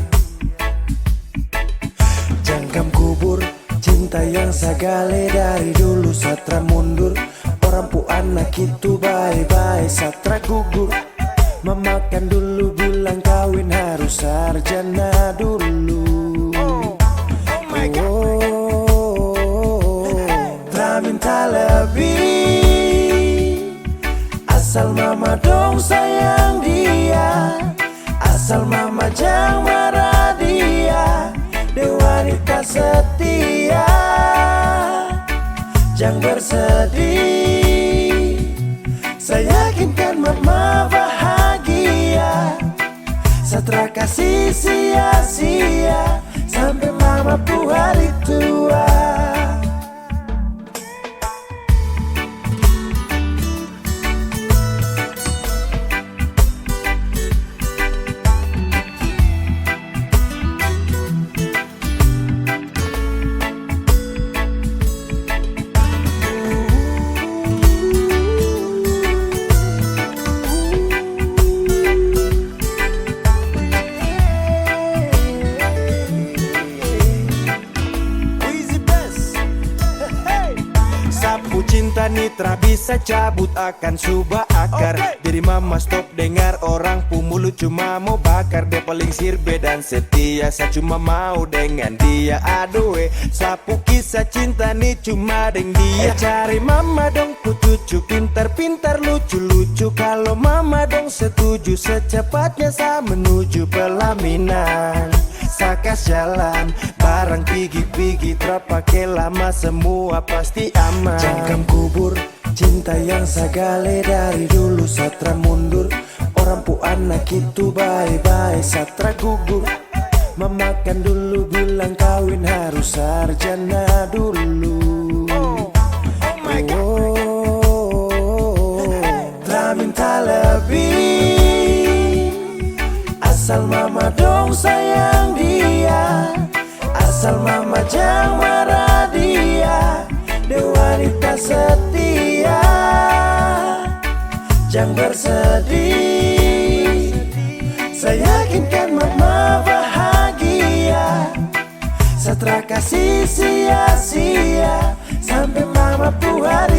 Jangkam kubur cinta yang sagale dari dulu. Satra mundur, orang pu anak itu bye-bye. Satra gugur, memakan dulu bilang kawin harus sarjana dulu. Oh my God. sayang dia, asal mama jangan marah dia. Dia wanita setia, jangan bersedih. Saya yakinkan mama bahagia, setelah kasih sia-sia sampai mama pun hari tua. Sapu cinta nitra bisa cabut akan subah akar. Jadi mama stop dengar orang pu mulut cuma mau bakar. Dia paling sirbe dan setia, saya cuma mau dengan dia. Aduh sapu kisah cinta nih cuma dengan dia. Cari mama dong pu cucu, pintar-pintar lucu-lucu. Kalau mama dong setuju, secepatnya saya menuju pelaminan. Sakas jalan, barang pigi-pigi terpakai lama, semua pasti aman. Jangkam kubur, cinta yang sagale dari dulu satra mundur. Orang pu anak itu bye-bye satra gugur. Memakan dulu bilang kawin harus sarjana dulu. Telah minta lebih, asal mama dong sayang dia, asal mama jangan marah dia. Dia wanita setia, jangan bersedih. Saya yakinkan mama bahagia, setelah kasih sia-sia sampai mama pun hari